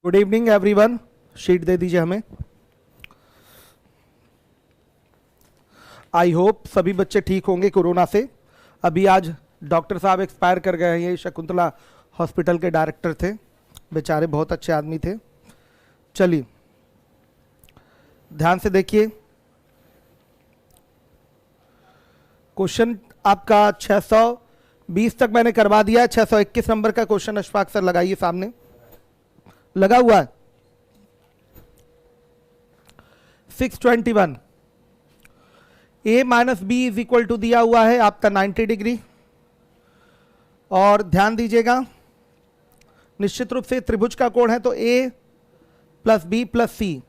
Good evening everyone. Sheet दे दीजिए हमें। I hope सभी बच्चे ठीक होंगे कोरोना से। अभी आज डॉक्टर साहब एक्सपायर कर गए हैं। ये शकुंतला हॉस्पिटल के डायरेक्टर थे, बेचारे बहुत अच्छे आदमी थे। चलिए ध्यान से देखिए। क्वेश्चन आपका 620 तक मैंने करवा दिया है। 621 नंबर का क्वेश्चन अशफाक सर लगाइए, सामने लगा हुआ है। 621 a minus b is equal to दिया हुआ है आपका 90 डिग्री। और ध्यान दीजिएगा, निश्चित रूप से त्रिभुज का कोण है तो a प्लस बी प्लस सी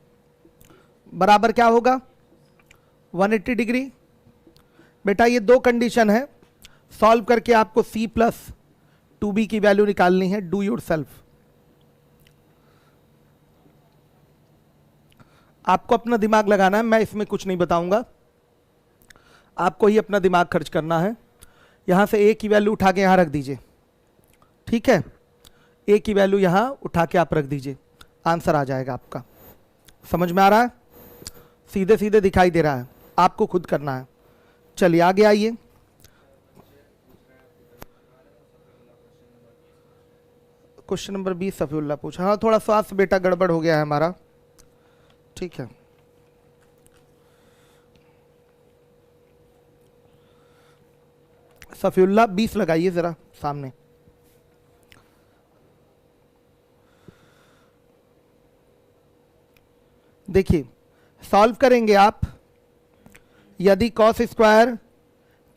बराबर क्या होगा 180 डिग्री। बेटा ये दो कंडीशन है, सॉल्व करके आपको c प्लस 2b की वैल्यू निकालनी है। Do your self. आपको अपना दिमाग लगाना है, मैं इसमें कुछ नहीं बताऊंगा, आपको ही अपना दिमाग खर्च करना है। यहां से a की वैल्यू उठा के यहां रख दीजिए, ठीक है। a की वैल्यू यहां उठा के आप रख दीजिए, आंसर आ जाएगा आपका। समझ में आ रहा है? सीधे सीधे दिखाई दे रहा है, आपको खुद करना है। चलिए आगे आइए। क्वेश्चन नंबर 20 सफीउल्लाह पूछा। हाँ, थोड़ा स्वास्थ्य बेटा गड़बड़ हो गया है हमारा, ठीक है। सफीउल्लाह 20 लगाइए जरा सामने। देखिए सॉल्व करेंगे आप। यदि cos square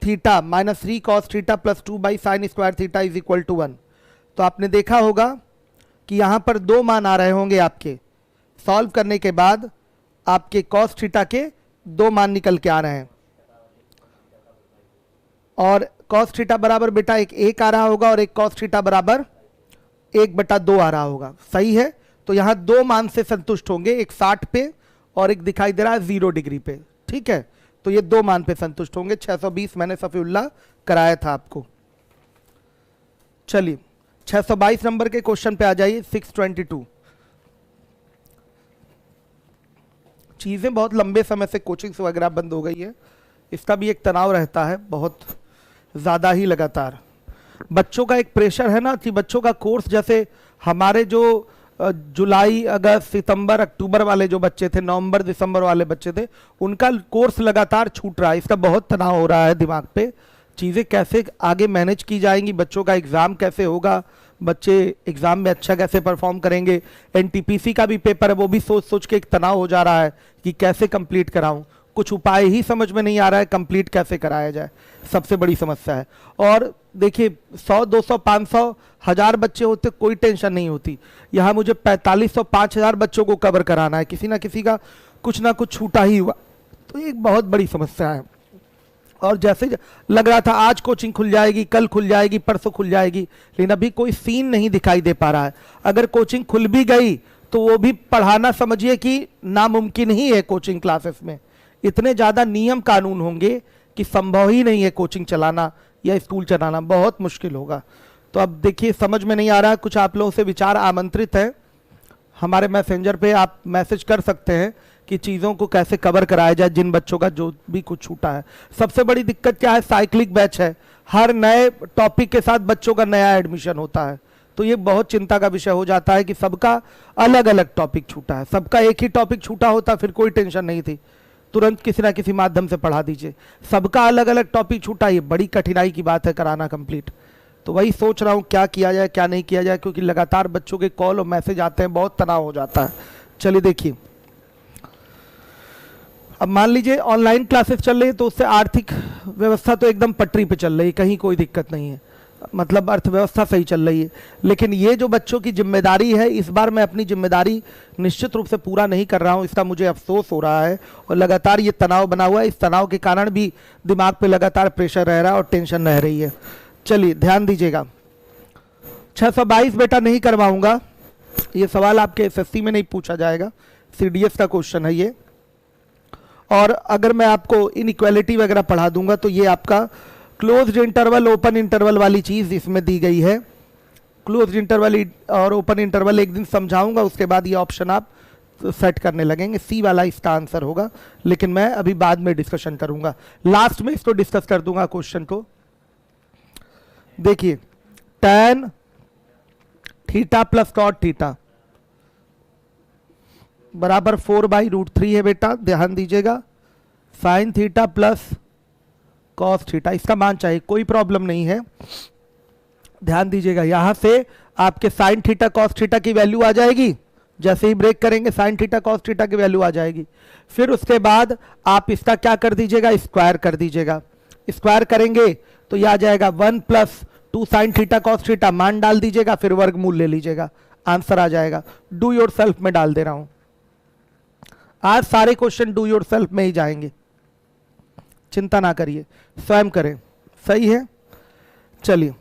theta minus 3 cos theta plus 2 by sine square theta is equal to 1, तो आपने देखा होगा कि यहां पर दो मान आ रहे होंगे आपके। सॉल्व करने के बाद आपके कॉस थीटा के दो मान निकल के आ रहे हैं, और कॉस थीटा बराबर बेटा एक आ रहा होगा और एक कॉस थीटा बराबर 1/2 आ रहा होगा। सही है, तो यहां दो मान से संतुष्ट होंगे, एक 60 पे और एक दिखाई दे रहा है 0 डिग्री पे, ठीक है। तो ये दो मान पे संतुष्ट होंगे। 620 मैंने सफीउल्लाह कराया था आपको। चलिए 622 नंबर के क्वेश्चन पे आ जाइए। 622 चीजें बहुत लंबे समय से कोचिंग वगैरह बंद हो गई है, इसका भी एक तनाव रहता है बहुत ज़्यादा ही लगातार। बच्चों का एक प्रेशर है ना कि बच्चों का कोर्स, जैसे हमारे जो जुलाई अगस्त सितंबर अक्टूबर वाले जो बच्चे थे, नवंबर दिसंबर वाले बच्चे थे, उनका कोर्स लगातार छूट रहा है। इसका बहुत तनाव हो रहा है दिमाग पे। चीज़ें कैसे आगे मैनेज की जाएंगी, बच्चों का एग्ज़ाम कैसे होगा, बच्चे एग्ज़ाम में अच्छा कैसे परफॉर्म करेंगे। एनटीपीसी का भी पेपर है, वो भी सोच सोच के एक तनाव हो जा रहा है कि कैसे कंप्लीट कराऊं। कुछ उपाय ही समझ में नहीं आ रहा है कंप्लीट कैसे कराया जाए, सबसे बड़ी समस्या है। और देखिए 100 200 500 1000 बच्चे होते कोई टेंशन नहीं होती, यहाँ मुझे 4500 5000 बच्चों को कवर कराना है, किसी ना किसी का कुछ ना कुछ छूटा ही हुआ, तो ये एक बहुत बड़ी समस्या है। और जैसे लग रहा था आज कोचिंग खुल जाएगी, कल खुल जाएगी, परसों खुल जाएगी, लेकिन अभी कोई सीन नहीं दिखाई दे पा रहा है। अगर कोचिंग खुल भी गई तो वो भी पढ़ाना समझिए कि नामुमकिन ही है। कोचिंग क्लासेस में इतने ज़्यादा नियम कानून होंगे कि संभव ही नहीं है कोचिंग चलाना या स्कूल चलाना, बहुत मुश्किल होगा। तो अब देखिए समझ में नहीं आ रहा है। कुछ आप लोगों से विचार आमंत्रित है, हमारे मैसेंजर पे आप मैसेज कर सकते हैं कि चीज़ों को कैसे कवर कराया जाए, जिन बच्चों का जो भी कुछ छूटा है। सबसे बड़ी दिक्कत क्या है, साइक्लिक बैच है, हर नए टॉपिक के साथ बच्चों का नया एडमिशन होता है, तो ये बहुत चिंता का विषय हो जाता है कि सबका अलग अलग टॉपिक छूटा है। सबका एक ही टॉपिक छूटा होता फिर कोई टेंशन नहीं थी, तुरंत किसी ना किसी माध्यम से पढ़ा दीजिए। सबका अलग अलग टॉपिक छूटा, ये बड़ी कठिनाई की बात है कराना कंप्लीट। तो वही सोच रहा हूँ क्या किया जाए क्या नहीं किया जाए, क्योंकि लगातार बच्चों के कॉल और मैसेज आते हैं, बहुत तनाव हो जाता है। चलिए देखिए, अब मान लीजिए ऑनलाइन क्लासेस चल रही है तो उससे आर्थिक व्यवस्था तो एकदम पटरी पे चल रही है, कहीं कोई दिक्कत नहीं है, मतलब अर्थव्यवस्था सही चल रही है। लेकिन ये जो बच्चों की जिम्मेदारी है, इस बार मैं अपनी जिम्मेदारी निश्चित रूप से पूरा नहीं कर रहा हूँ, इसका मुझे अफसोस हो रहा है। और लगातार ये तनाव बना हुआ है, इस तनाव के कारण भी दिमाग पे लगातार प्रेशर रह रहा है और टेंशन रह रही है। चलिए ध्यान दीजिएगा। 622 बेटा नहीं करवाऊंगा, ये सवाल आपके एसएससी में नहीं पूछा जाएगा, सीडीएस का क्वेश्चन है ये। और अगर मैं आपको इनइक्वालिटी वगैरह पढ़ा दूंगा तो ये आपका क्लोज्ड इंटरवल ओपन इंटरवल वाली चीज़ इसमें दी गई है, क्लोज इंटरवल और ओपन इंटरवल एक दिन समझाऊंगा, उसके बाद ये ऑप्शन आप सेट करने लगेंगे। सी वाला इसका आंसर होगा, लेकिन मैं अभी बाद में डिस्कशन करूंगा, लास्ट में इसको डिस्कस कर दूंगा क्वेश्चन को। देखिए tan theta plus cot theta बराबर 4/√3 है बेटा, ध्यान दीजिएगा। Sine theta plus cos theta, इसका मान चाहिए, कोई प्रॉब्लम नहीं है। ध्यान दीजिएगा, यहां से आपके साइन थीटा कॉस थीटा की वैल्यू आ जाएगी, जैसे ही ब्रेक करेंगे साइन थीटा कॉस थीटा की वैल्यू आ जाएगी। फिर उसके बाद आप इसका क्या कर दीजिएगा, स्क्वायर कर दीजिएगा। स्क्वायर करेंगे तो यह आ जाएगा 1 + 2 साइन थीटा कॉस थीटा, मान डाल दीजिएगा, फिर वर्गमूल ले लीजिएगा, आंसर आ जाएगा। डू योर सेल्फ में डाल दे रहा हूं, आज सारे क्वेश्चन डू योर सेल्फ में ही जाएंगे, चिंता ना करिए, स्वयं करें। सही है, चलिए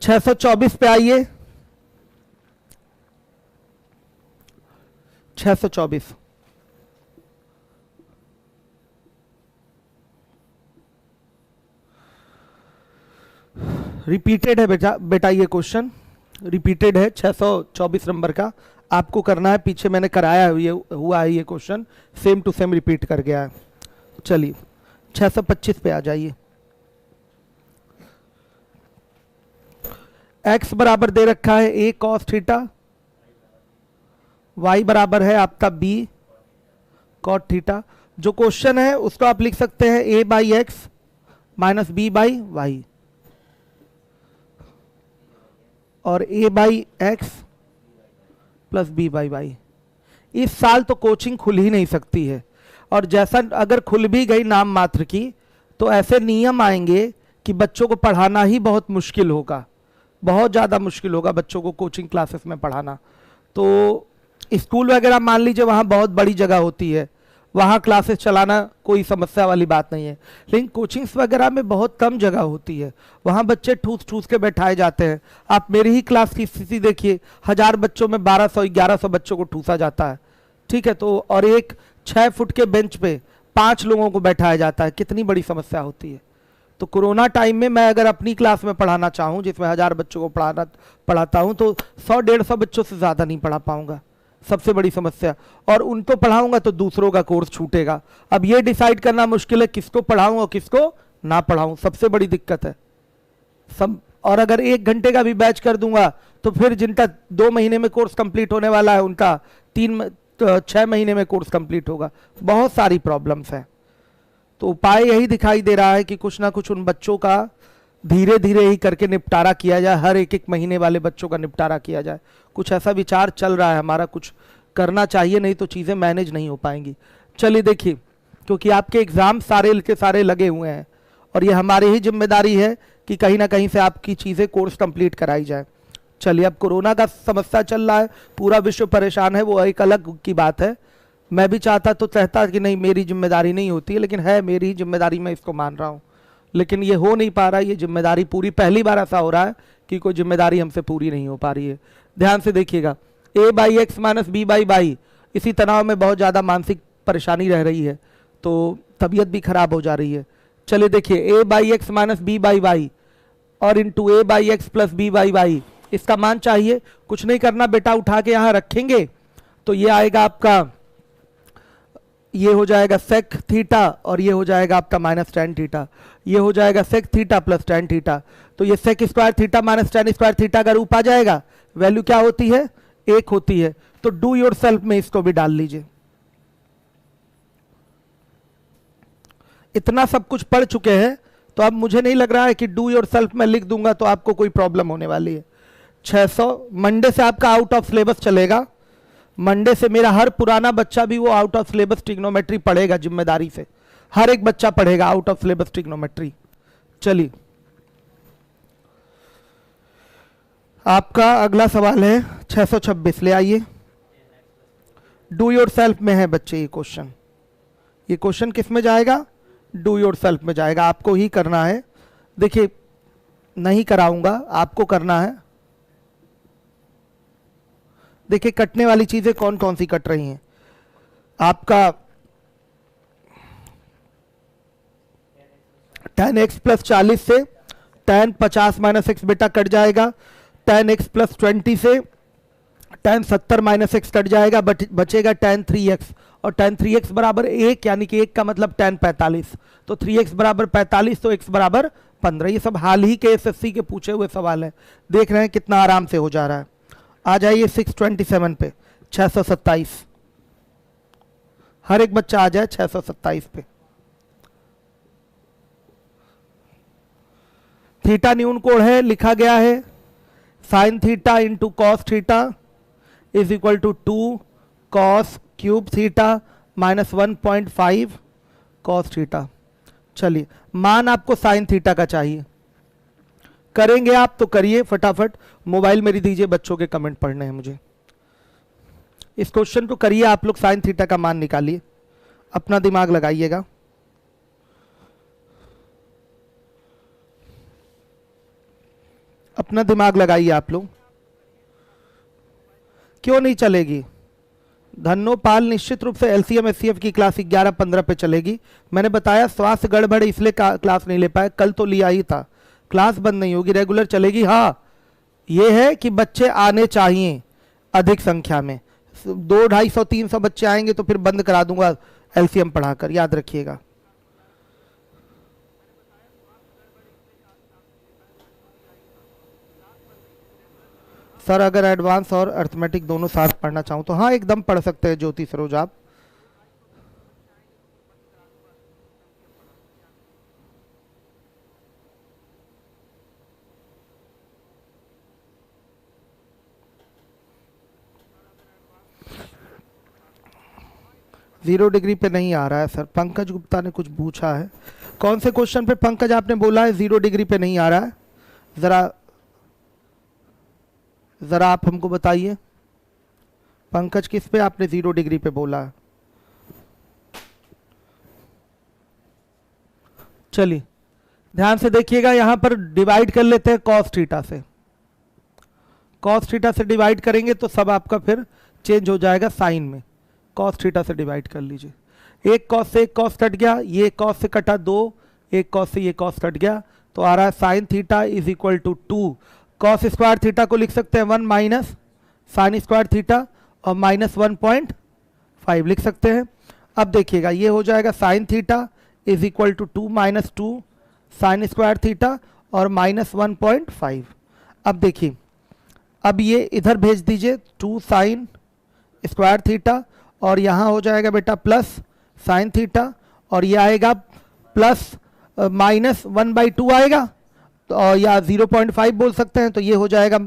624 पे आइए। 624 रिपीटेड है बेटा ये क्वेश्चन रिपीटेड है, 624 नंबर का आपको करना है। पीछे मैंने कराया है, ये हुआ है, ये question same to same repeat कर गया है। चलिए 625 पे आ जाइए। x बराबर दे रखा है a cos थीटा, y बराबर है आपका b cot थीटा। जो क्वेश्चन है उसको आप लिख सकते हैं a/x माइनस b/y और a/x प्लस b/y। इस साल तो कोचिंग खुल ही नहीं सकती है, और जैसा अगर खुल भी गई नाम मात्र की, तो ऐसे नियम आएंगे कि बच्चों को पढ़ाना ही बहुत मुश्किल होगा, बहुत ज़्यादा मुश्किल होगा बच्चों को कोचिंग क्लासेस में पढ़ाना। तो स्कूल वगैरह मान लीजिए वहाँ बहुत बड़ी जगह होती है, वहाँ क्लासेस चलाना कोई समस्या वाली बात नहीं है, लेकिन कोचिंग्स वगैरह में बहुत कम जगह होती है, वहाँ बच्चे ठूस ठूस के बैठाए जाते हैं। आप मेरी ही क्लास की स्थिति देखिए, 1000 बच्चों में 1200-1100 बच्चों को ठूसा जाता है, ठीक है। तो और एक 6 फुट के बेंच पे 5 लोगों को बैठाया जाता है, कितनी बड़ी समस्या होती है। तो कोरोना टाइम में मैं अगर अपनी क्लास में पढ़ाना चाहूँ जिसमें 1000 बच्चों को पढ़ाता हूँ, तो 100-150 बच्चों से ज़्यादा नहीं पढ़ा पाऊँगा, सबसे बड़ी समस्या। और उनको पढ़ाऊंगा तो दूसरों का कोर्स छूटेगा। अब ये डिसाइड करना मुश्किल है किसको पढ़ाऊं और किसको ना पढ़ाऊं, सबसे बड़ी दिक्कत है सब। और अगर 1 घंटे का भी बैच कर दूंगा तो फिर जिनका 2 महीने में कोर्स कंप्लीट होने वाला है उनका 6 महीने में कोर्स कंप्लीट होगा, बहुत सारी प्रॉब्लम्स हैं। तो उपाय यही दिखाई दे रहा है कि कुछ ना कुछ उन बच्चों का धीरे धीरे ही करके निपटारा किया जाए, हर 1-1 महीने वाले बच्चों का निपटारा किया जाए। कुछ ऐसा विचार चल रहा है हमारा, कुछ करना चाहिए, नहीं तो चीज़ें मैनेज नहीं हो पाएंगी। चलिए देखिए, क्योंकि आपके एग्ज़ाम सारे के सारे लगे हुए हैं और ये हमारी ही जिम्मेदारी है कि कहीं ना कहीं से आपकी चीज़ें कोर्स कंप्लीट कराई जाए। चलिए, अब कोरोना का समस्या चल रहा है, पूरा विश्व परेशान है, वो एक अलग की बात है। मैं भी चाहता कि नहीं मेरी जिम्मेदारी नहीं होती है, लेकिन है मेरी ही जिम्मेदारी, मैं इसको मान रहा हूँ, लेकिन ये हो नहीं पा रहा है, ये जिम्मेदारी पूरी। पहली बार ऐसा हो रहा है कि कोई जिम्मेदारी हमसे पूरी नहीं हो पा रही है। ध्यान से देखिएगा, a/x माइनस b/y, इसी तनाव में बहुत ज़्यादा मानसिक परेशानी रह रही है, तो तबीयत भी खराब हो जा रही है। चलिए देखिए, a/x माइनस b/y और इंटू a/x प्लस b/y, इसका मान चाहिए। कुछ नहीं करना बेटा, उठा के यहाँ रखेंगे तो ये आएगा आपका, ये हो जाएगा सेक थीटा और ये हो जाएगा आपका माइनस tan थीटा, ये हो जाएगा sec theta plus tan theta. तो ये sec square theta minus tan square theta अगर ऊपर आ जाएगा, वैल्यू क्या होती है, 1 होती है। तो डू योर सेल्फ में इसको भी डाल लीजिए। इतना सब कुछ पढ़ चुके हैं तो अब मुझे नहीं लग रहा है कि डू योर सेल्फ में लिख दूंगा तो आपको कोई प्रॉब्लम होने वाली है। 600 मंडे से आपका आउट ऑफ सिलेबस चलेगा, मंडे से मेरा हर पुराना बच्चा भी वो आउट ऑफ सिलेबस ट्रिग्नोमेट्री पढ़ेगा, जिम्मेदारी से हर एक बच्चा पढ़ेगा आउट ऑफ सिलेबस ट्रिग्नोमेट्री। चलिए, आपका अगला सवाल है 626, ले आइए। डू योर सेल्फ में है बच्चे ये क्वेश्चन। ये क्वेश्चन किस में जाएगा, डू योर सेल्फ में जाएगा, आपको ही करना है। देखिए, नहीं कराऊंगा, आपको करना है। देखिए, कटने वाली चीजें कौन कौन सी कट रही हैं। आपका tan x प्लस 40 से tan 50 माइनस x बेटा कट जाएगा, tan x प्लस 20 से tan 70 माइनस एक्स कट जाएगा, बचेगा tan 3x, और tan 3x बराबर 1, यानी कि 1 का मतलब tan 45, तो 3x बराबर 45, तो x बराबर 15। ये सब हाल ही के एसएससी के पूछे हुए सवाल है, देख रहे हैं कितना आराम से हो जा रहा है। आ जाइए 627 पे, 627, हर एक बच्चा आ जाए 627 पे। थीटा न्यून कोण है, लिखा गया है sine theta into cos theta is equal to 2 cos cube theta minus 1.5 cos theta. चलिए, मान आपको साइन थीटा का चाहिए, करेंगे आप तो करिए फटाफट, मोबाइल मेरी दीजिए, बच्चों के कमेंट पढ़ने हैं मुझे। इस क्वेश्चन को करिए आप लोग, साइन थीटा का मान निकालिए, अपना दिमाग लगाइएगा। अपना दिमाग लगाइए आप लोग। क्यों नहीं चलेगी? धन्योपाल निश्चित रूप से एलसीएम एचसीएफ की क्लास 11-15 पे चलेगी। मैंने बताया स्वास्थ्य गड़बड़ इसलिए क्लास नहीं ले पाए, कल तो लिया ही था। क्लास बंद नहीं होगी, रेगुलर चलेगी। हाँ, ये है कि बच्चे आने चाहिए अधिक संख्या में, 200, 250, 300 बच्चे आएंगे तो फिर बंद करा दूंगा एलसीएम पढ़ाकर, याद रखिएगा। सर अगर एडवांस और अर्थमेटिक दोनों साथ पढ़ना चाहूँ तो हाँ, एकदम पढ़ सकते हैं ज्योति सरोज आप। जीरो डिग्री पे नहीं आ रहा है सर, पंकज गुप्ता ने कुछ पूछा है। कौन से क्वेश्चन पे पंकज आपने बोला है 0 डिग्री पे नहीं आ रहा है? जरा आप हमको बताइए पंकज, किस पे आपने 0 डिग्री पे बोला है? चलिए ध्यान से देखिएगा, यहां पर डिवाइड कर लेते हैं कॉस थीटा से। कॉस थीटा से डिवाइड करेंगे तो सब आपका फिर चेंज हो जाएगा साइन में। कॉस थीटा से डिवाइड कर लीजिए, एक कॉस से एक कॉस कट गया, ये कॉस से कटा 2, एक कॉस से ये कॉस कट गया, तो आ रहा है sine theta is equal to 2 cos square theta को लिख सकते हैं 1 माइनस साइन स्क्वायर थीटा, और माइनस 1.5 लिख सकते हैं। अब देखिएगा ये हो जाएगा sine theta is equal to 2 minus 2 sine square theta और माइनस 1.5। अब देखिए, अब ये इधर भेज दीजिए 2 साइन स्क्वायर थीटा, और यहाँ हो जाएगा बेटा प्लस साइन थीटा, और ये आएगा प्लस माइनस 1/2 आएगा, तो और या 0.5 बोल सकते हैं, तो ये हो जाएगा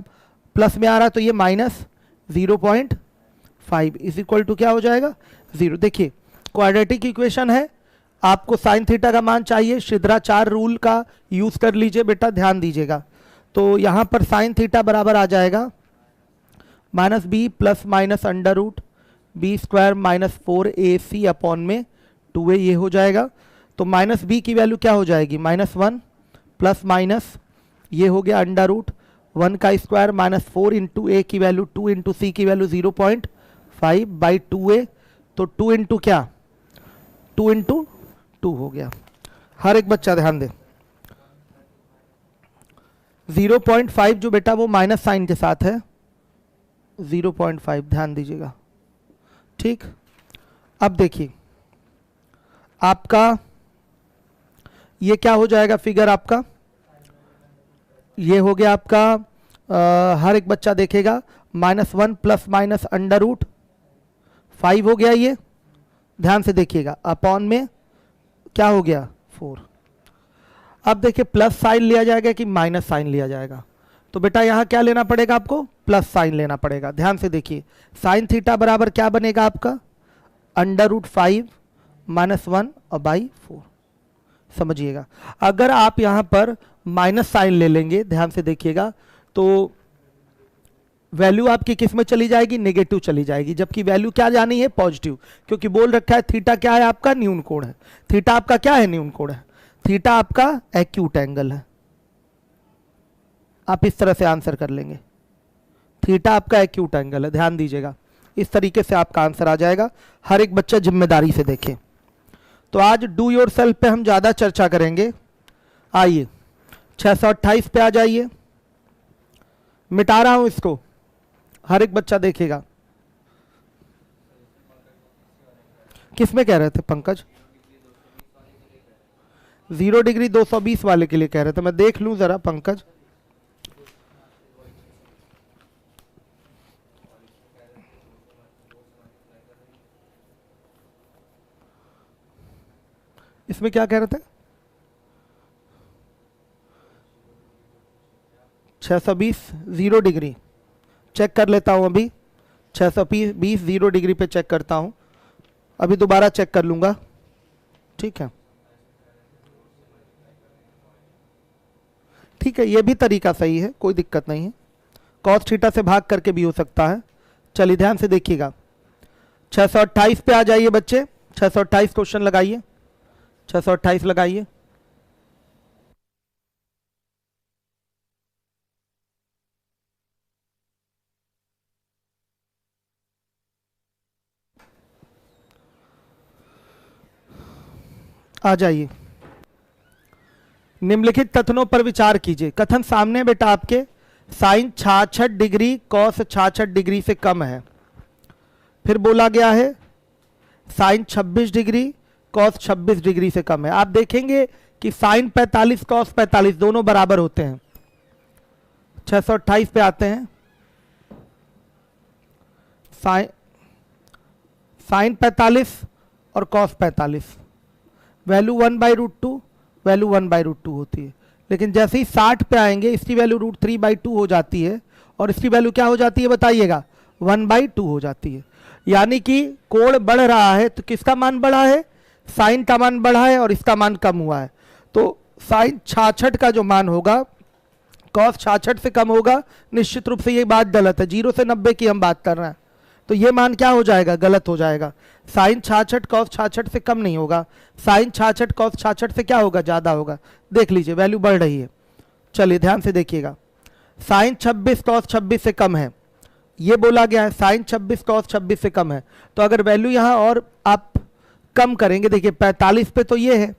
प्लस में आ रहा है तो ये माइनस 0.5 इज इक्वल टू क्या हो जाएगा 0। देखिए क्वाड्रेटिक इक्वेशन है, आपको साइन थीटा का मान चाहिए, शिद्राचार रूल का यूज कर लीजिए बेटा, ध्यान दीजिएगा। तो यहाँ पर साइन थीटा बराबर आ जाएगा minus b plus minus under root b square minus 4ac upon में 2a, ये हो जाएगा। तो माइनस बी की वैल्यू क्या हो जाएगी -1 प्लस माइनस ये हो गया अंडर रूट 1 का स्क्वायर माइनस 4 इंटू ए की वैल्यू 2 इंटू सी की वैल्यू 0.5/2a, तो 2 इंटू क्या 2 इंटू 2 हो गया। हर एक बच्चा ध्यान दे, 0.5 जो बेटा वो माइनस साइन के साथ है, 0.5 ध्यान दीजिएगा, ठीक। अब देखिए आपका ये क्या हो जाएगा फिगर आपका, ये हो गया आपका हर एक बच्चा देखेगा -1 प्लस माइनस अंडर रूट 5 हो गया, ये ध्यान से देखिएगा, अपॉन में क्या हो गया 4। अब देखिए प्लस साइन लिया जाएगा कि माइनस साइन लिया जाएगा, तो बेटा यहाँ क्या लेना पड़ेगा आपको, प्लस साइन लेना पड़ेगा। ध्यान से देखिए साइन थीटा बराबर क्या बनेगा आपका √5 -1 और बाई 4, समझिएगा। अगर आप यहाँ पर माइनस साइन ले लेंगे, ध्यान से देखिएगा, तो वैल्यू आपकी किस में चली जाएगी, नेगेटिव चली जाएगी, जबकि वैल्यू क्या जानी है पॉजिटिव, क्योंकि बोल रखा है थीटा क्या है आपका न्यून कोण है। थीटा आपका क्या है न्यून कोण है, थीटा आपका एक्यूट एंगल है। आप इस तरह से आंसर कर लेंगे, थीटा आपका एक्यूट एंगल है, ध्यान दीजिएगा, इस तरीके से आपका आंसर आ जाएगा। हर एक बच्चा जिम्मेदारी से देखे। तो आज डू योर सेल्फ पे हम ज़्यादा चर्चा करेंगे। आइए 628 पे आ जाइए। मिटा रहा हूं इसको, हर एक बच्चा देखेगा। किस में कह रहे थे पंकज? 0 डिग्री 220 वाले के लिए कह रहे थे, मैं देख लूं जरा पंकज। इसमें क्या कह रहे थे? 620 0 डिग्री चेक कर लेता हूं अभी। 620 0 डिग्री पे चेक करता हूं, अभी दोबारा चेक कर लूंगा, ठीक है। ठीक है, ये भी तरीका सही है, कोई दिक्कत नहीं है। कॉस थीटा से भाग करके भी हो सकता है। चलिए ध्यान से देखिएगा, 628 पे आ जाइए बच्चे। 628 क्वेश्चन लगाइए, 628 लगाइए। आ जाइए। निम्नलिखित कथनों पर विचार कीजिए। कथन सामने बेटा आपके, साइन 66 डिग्री कॉस 66 डिग्री से कम है। फिर बोला गया है साइन 26 डिग्री कॉस 26 डिग्री से कम है। आप देखेंगे कि साइन 45 कॉस 45 दोनों बराबर होते हैं। 628 पे आते हैं। साइन 45 और कॉस 45, वैल्यू 1/√2, वैल्यू 1/√2 होती है। लेकिन जैसे ही 60 पे आएंगे इसकी वैल्यू √3/2 हो जाती है, और इसकी वैल्यू क्या हो जाती है बताइएगा? 1/2 हो जाती है। यानी कि कोण बढ़ रहा है तो किसका मान बढ़ा है? साइन का मान बढ़ा है और इसका मान कम हुआ है। तो साइन 66 का जो मान होगा कॉस 66 से कम होगा। निश्चित रूप से ये बात गलत है, 0 से 90 की हम बात कर रहे हैं, तो ये मान क्या हो जाएगा? गलत हो जाएगा। साइन 66 कॉस 66 से कम नहीं होगा, साइन 66 कॉस 66 से क्या होगा? ज़्यादा होगा। देख लीजिए वैल्यू बढ़ रही है। चलिए ध्यान से देखिएगा, साइन 26 कॉस 26 से कम है, ये बोला गया है। साइन 26 कॉस 26 से कम है, तो अगर वैल्यू यहाँ और आप कम करेंगे, देखिए 45 पे तो ये है,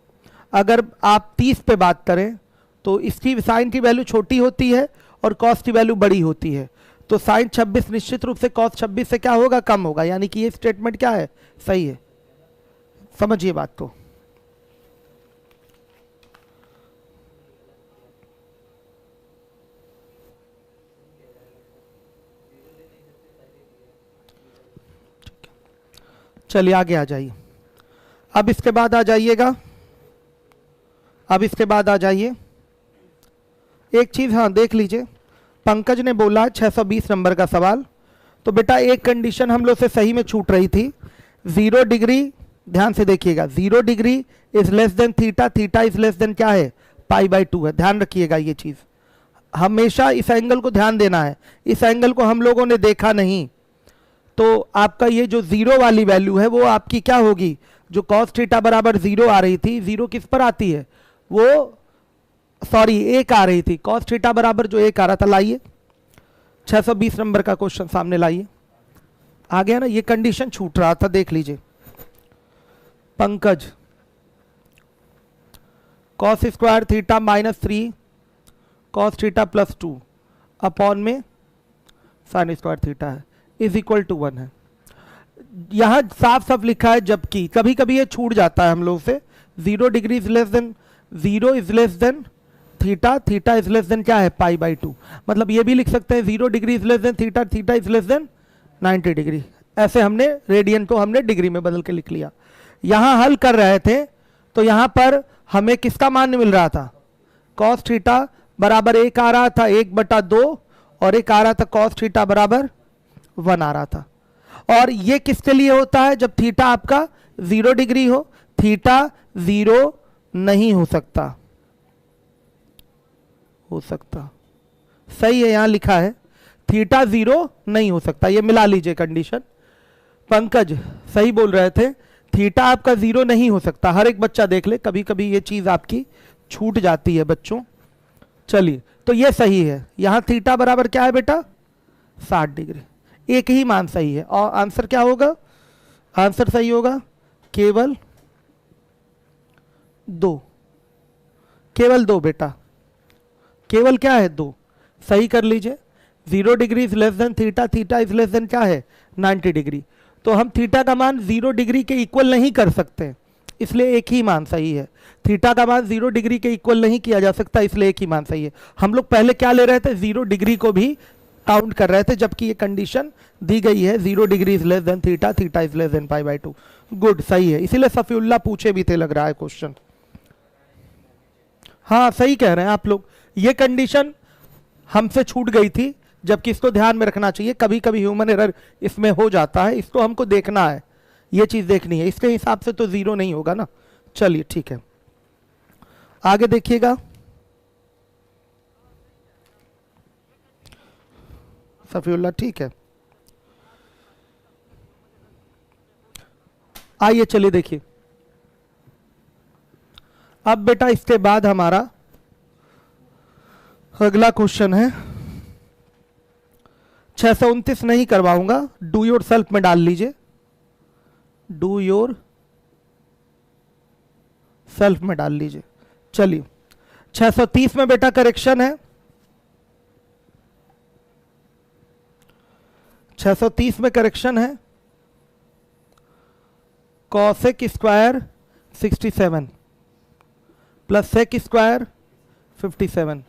अगर आप 30 पे बात करें तो इसकी साइन की वैल्यू छोटी होती है और कॉस की वैल्यू बड़ी होती है। तो साइन 26 निश्चित रूप से कॉस 26 से क्या होगा? कम होगा। यानी कि ये स्टेटमेंट क्या है? सही है। समझिए बात को। चलिए आगे आ जाइए। अब इसके बाद आ जाइएगा, अब इसके बाद आ जाइए एक चीज, हाँ देख लीजिए, पंकज ने बोला 620 नंबर का सवाल, तो बेटा एक कंडीशन हम लोग से सही में छूट रही थी। 0 डिग्री, ध्यान से देखिएगा, 0 degree is less than theta, theta is less then क्या है? π/2 है। ध्यान रखिएगा ये चीज, हमेशा इस एंगल को ध्यान देना है। इस एंगल को हम लोगों ने देखा नहीं, तो आपका ये जो 0 वाली वैल्यू है वो आपकी क्या होगी? जो कॉस थीटा बराबर 0 आ रही थी, 0 किस पर आती है? वो सॉरी 1 आ रही थी, कॉस थीटा बराबर जो 1 आ रहा था। लाइए 620 नंबर का क्वेश्चन सामने लाइए। आ गया ना? ये कंडीशन छूट रहा था, देख लीजिए। Pankaj, cos square theta -3 cos theta +2 upon में साइन स्क्वायर थीटा है इज इक्वल टू 1 है। यहां साफ साफ लिखा है, जबकि कभी कभी ये छूट जाता है हम लोग से। 0 degree is less then 0 is less than theta, theta is less then क्या है? π/2। मतलब ये भी लिख सकते हैं 0 degree is less than theta, theta is less then 90 degree. ऐसे हमने रेडियन को हमने डिग्री में बदल के लिख लिया। यहां हल कर रहे थे तो यहां पर हमें किसका मान मिल रहा था? कॉस थीटा बराबर 1 आ रहा था, 1/2, और एक आ रहा था कॉस थीटा बराबर 1 आ रहा था। और ये किसके लिए होता है? जब थीटा आपका 0 डिग्री हो। थीटा 0 नहीं हो सकता, हो सकता, सही है, यहां लिखा है थीटा 0 नहीं हो सकता। ये मिला लीजिए कंडीशन। पंकज सही बोल रहे थे, थीटा आपका 0 नहीं हो सकता। हर एक बच्चा देख ले, कभी कभी ये चीज आपकी छूट जाती है बच्चों। चलिए, तो ये सही है। यहां थीटा बराबर क्या है बेटा? 60 डिग्री। एक ही मान सही है, और आंसर क्या होगा? आंसर सही होगा केवल 2, केवल 2 बेटा, केवल क्या है? 2। सही कर लीजिए। 0 degree is less than theta, theta is less then क्या है 90 डिग्री। तो हम थीटा का मान 0 डिग्री के इक्वल नहीं कर सकते, इसलिए एक ही मान सही है। थीटा का मान 0 डिग्री के इक्वल नहीं किया जा सकता, इसलिए एक ही मान सही है। हम लोग पहले क्या ले रहे थे, 0 डिग्री को भी काउंट कर रहे थे, जबकि ये कंडीशन दी गई है 0 degree is less than theta, theta is less than π/2। Good, सही है, इसीलिए सफीउल्लाह पूछे भी थे लग रहा है क्वेश्चन। हाँ सही कह रहे हैं आप लोग, ये कंडीशन हमसे छूट गई थी, जबकि इसको ध्यान में रखना चाहिए। कभी कभी ह्यूमन एरर इसमें हो जाता है, इसको हमको देखना है, ये चीज देखनी है। इसके हिसाब से तो 0 नहीं होगा ना। चलिए ठीक है, आगे देखिएगा। सफीउल्लाह ठीक है, आइए चलिए देखिए। अब बेटा इसके बाद हमारा अगला क्वेश्चन है, 629 नहीं करवाऊंगा, डू योर सेल्फ में डाल लीजिए, डू योर सेल्फ में डाल लीजिए। चलिए 630 में बेटा करेक्शन है, 630 में करेक्शन है, cosec square 67 plus sec square 57,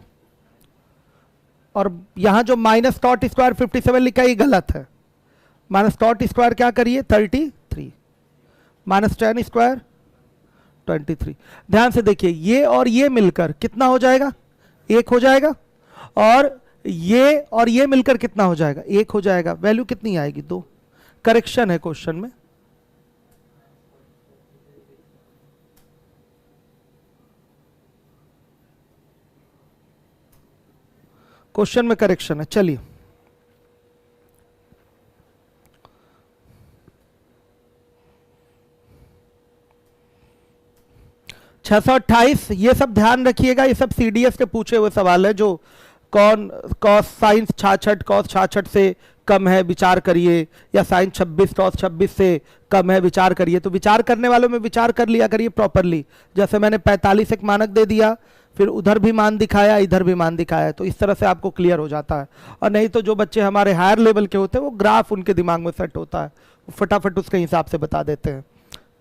और यहां जो माइनस कॉट स्क्वायर 57 लिखा है ये गलत है। माइनस कॉट स्क्वायर क्या करिए 33, माइनस टेन स्क्वायर 23। ध्यान से देखिए, ये और ये मिलकर कितना हो जाएगा, 1 हो जाएगा, और ये मिलकर कितना हो जाएगा, 1 हो जाएगा। वैल्यू कितनी आएगी 2। करेक्शन है क्वेश्चन में, क्वेश्चन में करेक्शन है। चलिए छह सौ 28, ये सब ध्यान रखिएगा, ये सब सीडीएस के पूछे हुए सवाल है। जो कौन कॉस साइन 66 कॉस 66 से कम है विचार करिए, या साइन 26 कॉस 26 से कम है विचार करिए। तो विचार करने वालों में विचार कर लिया करिए प्रॉपरली। जैसे मैंने 45 एक मानक दे दिया, फिर उधर भी मान दिखाया, इधर भी मान दिखाया, तो इस तरह से आपको क्लियर हो जाता है। और नहीं तो जो बच्चे हमारे हायर लेवल के होते हैं वो ग्राफ उनके दिमाग में सेट होता है, फटाफट उसके हिसाब से बता देते हैं।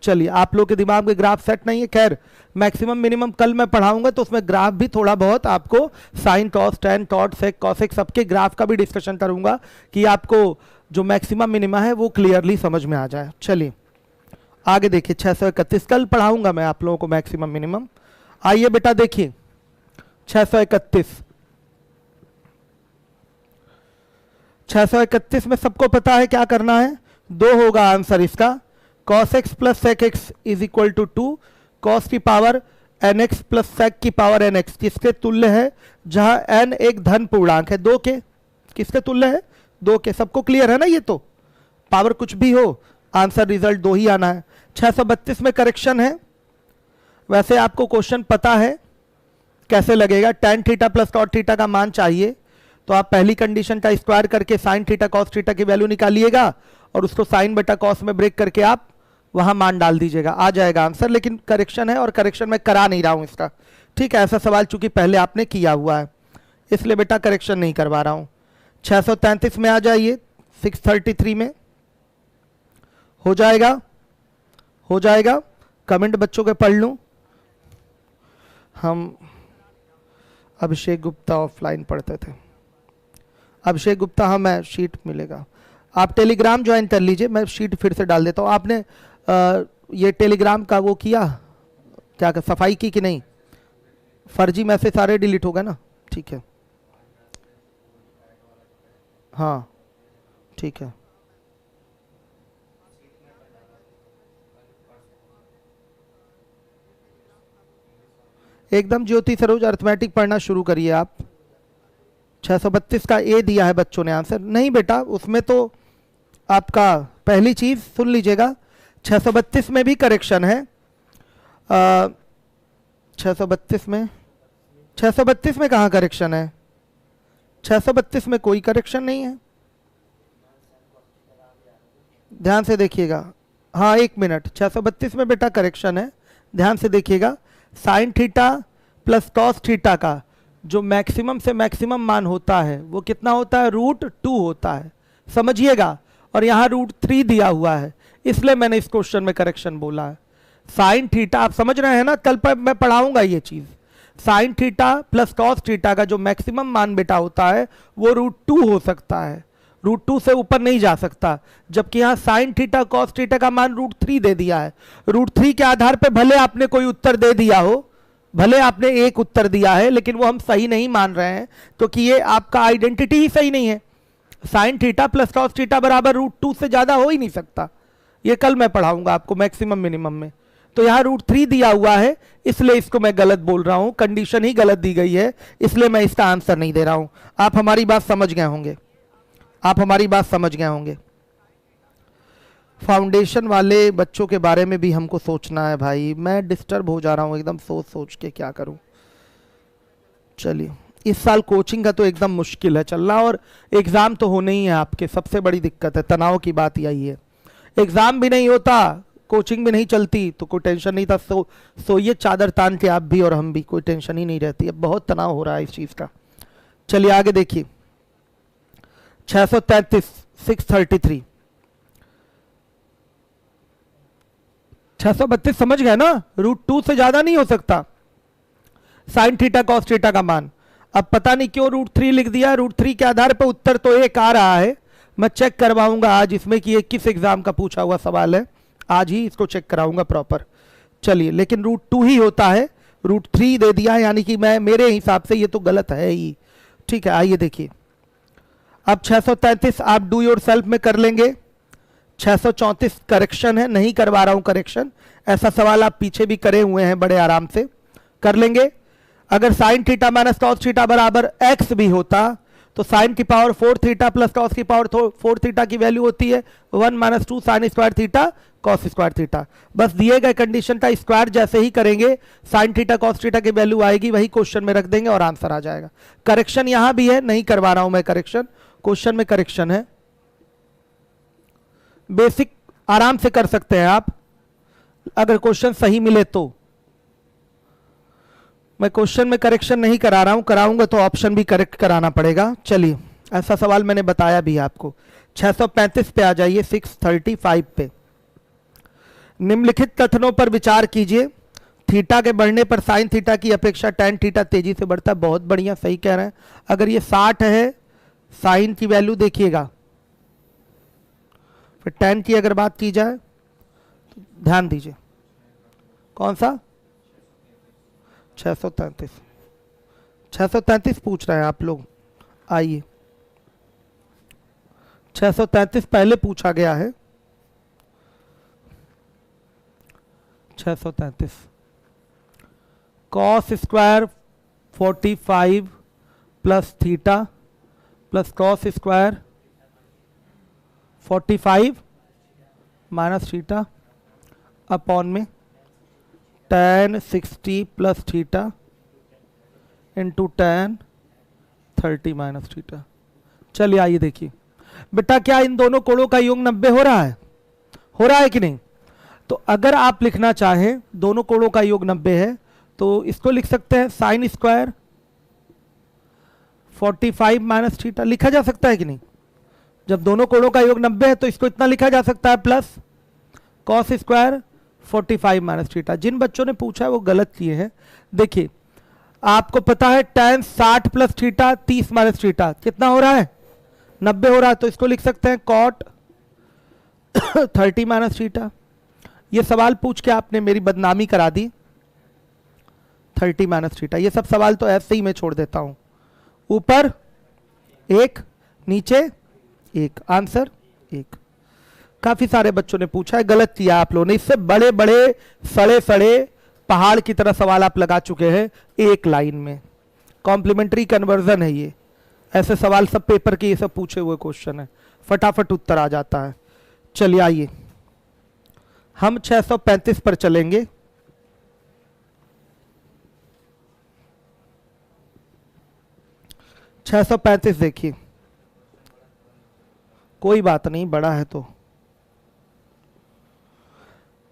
चलिए आप लोग के दिमाग में ग्राफ सेट नहीं है, खैर मैक्सिमम मिनिमम कल मैं पढ़ाऊंगा तो उसमें ग्राफ भी थोड़ा बहुत आपको sine cos tan cot sec cosec सबके ग्राफ का भी डिस्कशन करूंगा, कि आपको जो मैक्सिमम मिनिमा है वो क्लियरली समझ में आ जाए। चलिए आगे देखिए 631, कल पढ़ाऊंगा मैं आप लोगों को मैक्सिमम मिनिमम। आइए बेटा देखिए 631, 631 में सबको पता है क्या करना है, 2 होगा आंसर इसका। cos x plus sec x is equal to 2 cos की पावर nx प्लस sec की पावर nx किसके तुल्य है, जहां n एक धन पूर्णांक है, 2 के किसके तुल्य है, 2 के। सबको क्लियर है ना, ये तो पावर कुछ भी हो आंसर रिजल्ट 2 ही आना है। 632 में करेक्शन है, वैसे आपको क्वेश्चन पता है कैसे लगेगा। tan theta plus cot theta का मान चाहिए, तो आप पहली कंडीशन का स्क्वायर करके sin थीटा cos थीटा की वैल्यू निकालिएगा, और उसको sin बटा cos में ब्रेक करके आप वहां मान डाल दीजिएगा, आ जाएगा आंसर। लेकिन करेक्शन है और करेक्शन में करा नहीं रहा हूं इसका, ठीक है। ऐसा सवाल चूंकि पहले आपने किया हुआ है, इसलिए बेटा करेक्शन नहीं करवा रहा हूं। 633 में आ जाइए, 633 में हो जाएगा, हो जाएगा। कमेंट बच्चों के पढ़ लूं। हम अभिषेक गुप्ता ऑफलाइन पढ़ते थे, अभिषेक गुप्ता, हाँ मैं शीट मिलेगा, आप टेलीग्राम ज्वाइन कर लीजिए, मैं शीट फिर से डाल देता हूँ। आपने ये टेलीग्राम का वो किया क्या, सफाई की कि नहीं, फर्जी मैसेज सारे डिलीट हो गए ना, ठीक है, हाँ ठीक है। एकदम ज्योति सरोज अर्थमेटिक पढ़ना शुरू करिए आप। 632 का ए दिया है बच्चों ने आंसर, नहीं बेटा उसमें तो आपका पहली चीज सुन लीजिएगा, 632 में भी करेक्शन है। 632 में, 632 में कहाँ करेक्शन है, 632 में कोई करेक्शन नहीं है, ध्यान से देखिएगा। हाँ एक मिनट, 632 में बेटा करेक्शन है, ध्यान से देखिएगा। Sign theta plus cos theta का जो मैक्सिमम से मैक्सिमम मान होता है वो कितना होता है, √2 होता है, समझिएगा। और यहाँ √3 दिया हुआ है, इसलिए मैंने इस क्वेश्चन में करेक्शन बोला है। साइन थीटा आप समझ रहे हैं ना, कल पर मैं पढ़ाऊंगा ये चीज। Sign theta plus cos theta का जो मैक्सिमम मान बेटा होता है वो √2 हो सकता है, √2 से ऊपर नहीं जा सकता। जबकि यहाँ साइन थीटा कॉस थीटा का मान √3 दे दिया है। √3 के आधार पे भले आपने कोई उत्तर दे दिया हो, भले आपने एक उत्तर दिया है, लेकिन वो हम सही नहीं मान रहे हैं क्योंकि ये आपका आइडेंटिटी ही सही नहीं है। Sine theta plus cos theta बराबर √2 से ज्यादा हो ही नहीं सकता। ये कल मैं पढ़ाऊंगा आपको मैक्सिमम मिनिमम में। तो यहाँ √3 दिया हुआ है, इसलिए इसको मैं गलत बोल रहा हूं, कंडीशन ही गलत दी गई है, इसलिए मैं इसका आंसर नहीं दे रहा हूं। आप हमारी बात समझ गए होंगे, आप हमारी बात समझ गए होंगे। फाउंडेशन वाले बच्चों के बारे में भी हमको सोचना है भाई, मैं डिस्टर्ब हो जा रहा हूं एकदम सोच सोच के, क्या करूं। चलिए, इस साल कोचिंग का तो एकदम मुश्किल है चलना, और एग्जाम तो होने ही है आपके, सबसे बड़ी दिक्कत है, तनाव की बात यही है। एग्जाम भी नहीं होता, कोचिंग भी नहीं चलती, तो कोई टेंशन नहीं था। सोइए चादर तान के आप भी और हम भी, कोई टेंशन ही नहीं रहती। अब बहुत तनाव हो रहा है इस चीज का। चलिए आगे देखिए, 633 633 632 समझ गए ना, √2 से ज्यादा नहीं हो सकता साइन थीटा कॉस थीटा का मान। अब पता नहीं क्यों √3 लिख दिया, √3 के आधार पर उत्तर तो एक आ रहा है। मैं चेक करवाऊंगा आज इसमें कि ये किस एग्जाम का पूछा हुआ सवाल है, आज ही इसको चेक कराऊंगा प्रॉपर। चलिए, लेकिन √2 ही होता है, √3 दे दिया है, यानी कि मैं मेरे हिसाब से ये तो गलत है ही। ठीक है, आइए देखिए। अब 633 आप डू योर सेल्फ में कर लेंगे। 634 करेक्शन है, नहीं करवा रहा हूं करेक्शन, ऐसा सवाल आप पीछे भी करे हुए हैं, बड़े आराम से कर लेंगे। अगर sine theta minus cos theta बराबर x भी होता तो साइन की पावर 4 थीटा प्लस कॉस की पावर 4 थीटा की वैल्यू होती है 1 - 2 sine square theta cos square theta. बस दिए गए कंडीशन का स्क्वायर जैसे ही करेंगे साइन थीटा कॉस थीटा की वैल्यू आएगी, वही क्वेश्चन में रख देंगे और आंसर आ जाएगा। करेक्शन यहां भी है, नहीं करवा रहा हूं मैं करेक्शन, क्वेश्चन में करेक्शन है। बेसिक आराम से कर सकते हैं आप, अगर क्वेश्चन सही मिले तो। मैं क्वेश्चन में करेक्शन नहीं करा रहा हूं, कराऊंगा तो ऑप्शन भी करेक्ट कराना पड़ेगा। चलिए, ऐसा सवाल मैंने बताया भी आपको। 635 पे आ जाइए, 635 पे। निम्नलिखित कथनों पर विचार कीजिए। थीटा के बढ़ने पर साइन थीटा की अपेक्षा टैन थीटा तेजी से बढ़ता है। बहुत बढ़िया, सही कह रहे हैं। अगर ये 60 है, साइन की वैल्यू देखिएगा, फिर टैन की अगर बात की जाए तो ध्यान दीजिए, कौन सा 633 633 पूछ रहे हैं आप लोग। आइए, 633 पहले पूछा गया है। 633 cos square 45 plus theta plus cos square 45 minus theta upon में tan 60 plus theta into tan 30 minus theta. चलिए आइए देखिए बेटा, क्या इन दोनों कोणों का योग 90 हो रहा है? हो रहा है कि नहीं? तो अगर आप लिखना चाहें दोनों कोणों का योग 90 है तो इसको लिख सकते हैं साइन स्क्वायर 45 माइनस थीटा, लिखा जा सकता है कि नहीं? जब दोनों कोणों का योग 90 है तो इसको इतना लिखा जा सकता है plus cos square 45 minus theta. जिन बच्चों ने पूछा है वो गलत किए हैं। देखिए, आपको पता है tan 60 plus theta 30 minus theta कितना हो रहा है? 90 हो रहा है, तो इसको लिख सकते हैं कॉट 30 माइनस थीटा। ये सवाल पूछ के आपने मेरी बदनामी करा दी। 30 माइनस थीटा, ये सब सवाल तो ऐसे ही मैं छोड़ देता हूं। ऊपर 1, नीचे 1, आंसर 1। काफी सारे बच्चों ने पूछा है, गलत किया आप लोगों ने। इससे बड़े बड़े सड़े सड़े पहाड़ की तरह सवाल आप लगा चुके हैं एक लाइन में। कॉम्प्लीमेंट्री कन्वर्जन है ये, ऐसे सवाल सब पेपर के ये सब पूछे हुए क्वेश्चन है, फटाफट उत्तर आ जाता है। चलिए आइए, हम 635 पर चलेंगे। छह 635 देखिए, कोई बात नहीं, बड़ा है तो।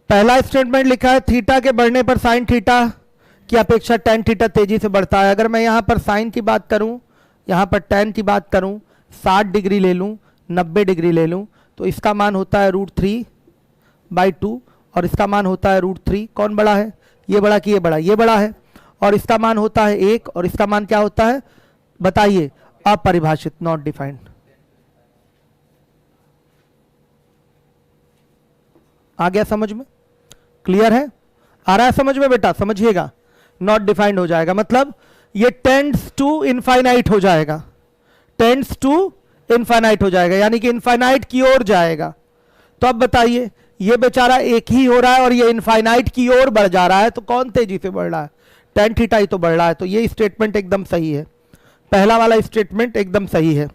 पहला स्टेटमेंट लिखा है थीटा के बढ़ने पर साइन थीटा की अपेक्षा tan थीटा तेजी से बढ़ता है। अगर मैं यहाँ पर साइन की बात करूँ, यहाँ पर tan की बात करूँ, 60 डिग्री ले लूँ, 90 डिग्री ले लूँ, तो इसका मान होता है √3/2 और इसका मान होता है √3। कौन बड़ा है, ये बड़ा कि ये बड़ा? ये बड़ा है। और इसका मान होता है 1 और इसका मान क्या होता है बताइए? अपरिभाषित, नॉट डिफाइंड। आ गया समझ में? क्लियर है? आ रहा है समझ में बेटा? समझिएगा, नॉट डिफाइंड हो जाएगा मतलब ये टेंड्स टू इनफाइनाइट हो जाएगा, टेंड्स टू इनफाइनाइट हो जाएगा, यानी कि इनफाइनाइट की ओर जाएगा। तो अब बताइए, ये बेचारा एक ही हो रहा है और ये इनफाइनाइट की ओर बढ़ जा रहा है, तो कौन तेजी से बढ़ रहा है? tan थीटा ही तो बढ़ रहा है। तो ये स्टेटमेंट एकदम सही है, पहला वाला स्टेटमेंट एकदम सही है।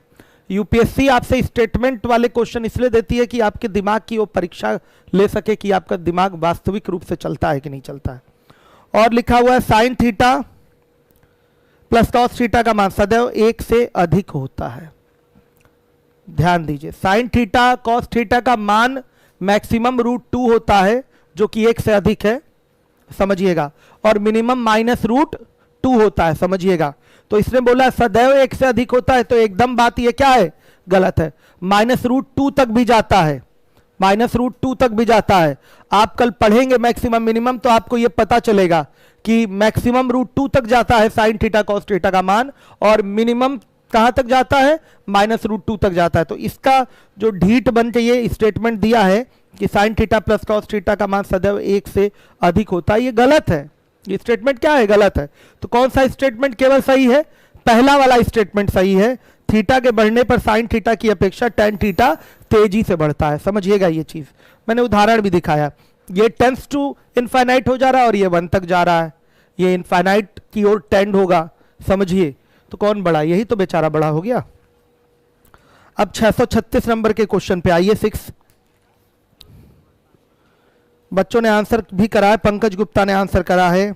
यूपीएससी आपसे स्टेटमेंट वाले क्वेश्चन इसलिए देती है कि आपके दिमाग की वो परीक्षा ले सके कि आपका दिमाग वास्तविक रूप से चलता है कि नहीं चलता है। और लिखा हुआ है sine theta plus cos theta का मान सदैव 1 से अधिक होता है। ध्यान दीजिए, साइन थीटा कॉस थीटा का मान मैक्सिमम √2 होता है जो कि 1 से अधिक है, समझिएगा, और मिनिमम -√2 होता है, समझिएगा। तो इसने बोला सदैव 1 से अधिक होता है, तो एकदम बात ये क्या है? गलत है। -√2 तक भी जाता है, -√2 तक भी जाता है। आप कल पढ़ेंगे मैक्सिमम मिनिमम, तो आपको ये पता चलेगा कि मैक्सिमम √2 तक जाता है साइन थीटा कॉस थीटा का मान, और मिनिमम कहां तक जाता है? -√2 तक जाता है। तो इसका जो ढीठ बन के ये स्टेटमेंट दिया है कि sign theta plus cos theta का मान सदैव 1 से अधिक होता है, ये गलत है। ये स्टेटमेंट क्या है? गलत है। तो कौन सा स्टेटमेंट केवल सही है? पहला वाला स्टेटमेंट सही है। थीटा के बढ़ने पर साइन थीटा की अपेक्षा tan थीटा तेजी से बढ़ता है, समझिएगा ये चीज। मैंने उदाहरण भी दिखाया, ये टेंड्स टू इनफाइनाइट हो जा रहा है और ये 1 तक जा रहा है, ये इनफाइनाइट की ओर टेंड होगा, समझिए। तो कौन बड़ा? यही तो बेचारा बड़ा हो गया। अब 636 नंबर के क्वेश्चन पे आइए। 6 बच्चों ने आंसर भी करा है, पंकज गुप्ता ने आंसर करा है।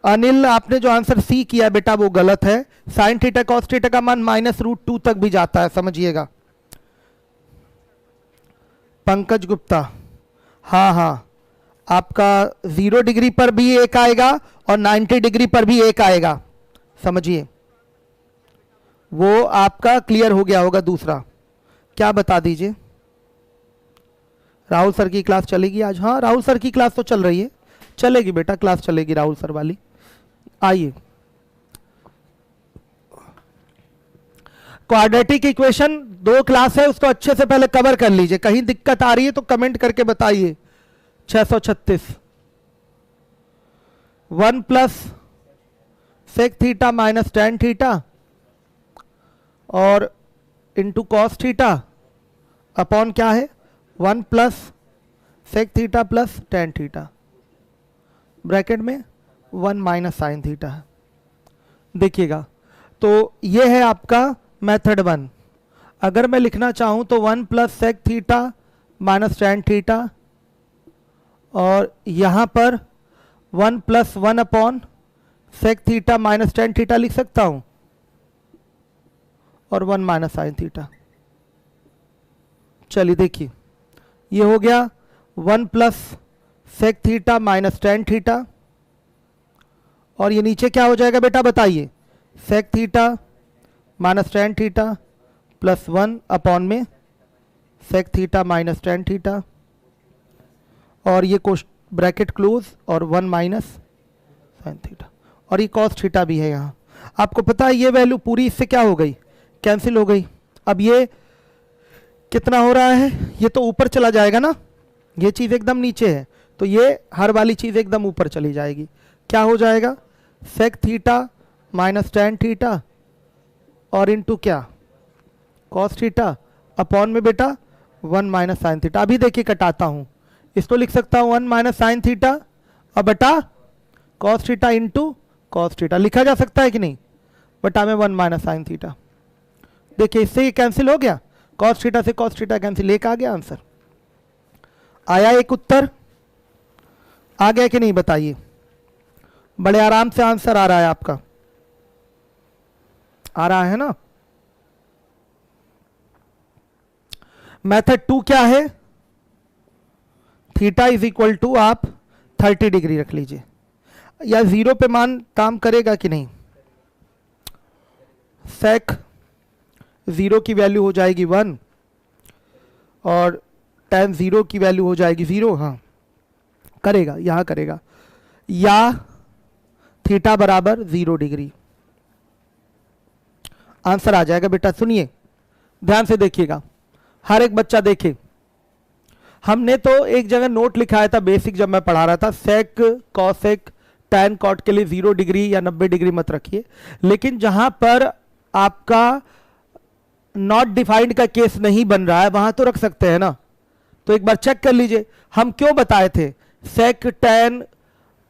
अनिल, आपने जो आंसर सी किया बेटा वो गलत है। साइन थीटा कॉस थीटा का मान -√2 तक भी जाता है, समझिएगा। पंकज गुप्ता, हाँ हाँ, आपका 0 डिग्री पर भी 1 आएगा और 90 डिग्री पर भी 1 आएगा, समझिए। वो आपका क्लियर हो गया होगा। दूसरा क्या बता दीजिए? राहुल सर की क्लास चलेगी आज? हाँ, राहुल सर की क्लास तो चल रही है, चलेगी बेटा, क्लास चलेगी राहुल सर वाली। आइए, क्वाड्रेटिक इक्वेशन 2 क्लास है, उसको अच्छे से पहले कवर कर लीजिए। कहीं दिक्कत आ रही है तो कमेंट करके बताइए। 636 1 + sec theta minus tan theta और इंटू कॉस थीटा अपॉन क्या है? 1 + sec theta plus tan theta, bracket में 1 - साइन थीटा है। देखिएगा, तो ये है आपका मेथड 1। अगर मैं लिखना चाहूं तो 1 + sec theta minus tan theta, और यहां पर 1 + 1 upon sec theta minus tan theta लिख सकता हूं, और 1 - साइन थीटा। चलिए देखिए, ये हो गया 1 + sec theta minus tan theta, और ये नीचे क्या हो जाएगा बेटा बताइए? Sec theta minus tan theta plus 1 upon में sec theta minus tan theta, और ये ब्रैकेट क्लोज और 1 - साइन थीटा, और ये कॉस थीटा भी है यहाँ। आपको पता है ये वैल्यू पूरी इससे क्या हो गई? कैंसिल हो गई। अब ये कितना हो रहा है? ये तो ऊपर चला जाएगा ना, ये चीज़ एकदम नीचे है, तो ये हर वाली चीज़ एकदम ऊपर चली जाएगी। क्या हो जाएगा? Sec theta minus tan theta और इंटू क्या? कॉस थीटा अपॉन में बेटा 1 - साइन थीटा। अभी देखिए कटाता हूँ, इसको लिख सकता हूँ 1 - साइन थीटा और बटा cos theta into cos theta, लिखा जा सकता है कि नहीं? बटा में 1 - साइन थीटा। देखिए इससे ये कैंसिल हो गया, कॉस थीटा से कॉस थीटा कैंसिल, एक आ गया आंसर। आया एक उत्तर? आ गया कि नहीं बताइए? बड़े आराम से आंसर आ रहा है आपका, आ रहा है ना? मेथड 2 क्या है? थीटा इज इक्वल टू आप 30 डिग्री रख लीजिए। या जीरो पे मान काम करेगा कि नहीं? सेक जीरो की वैल्यू हो जाएगी 1 और tan जीरो की वैल्यू हो जाएगी 0। हाँ करेगा, यहां करेगा, या थीटा बराबर 0 डिग्री, आंसर आ जाएगा। बेटा सुनिए, ध्यान से देखिएगा, हर एक बच्चा देखे। हमने तो एक जगह नोट लिखाया था बेसिक जब मैं पढ़ा रहा था, सेक कॉसेक टैन कॉट के लिए 0 डिग्री या 90 डिग्री मत रखिए, लेकिन जहां पर आपका नॉट डिफाइंड का केस नहीं बन रहा है वहां तो रख सकते हैं ना। तो एक बार चेक कर लीजिए, हम क्यों बताए थे सेक टैन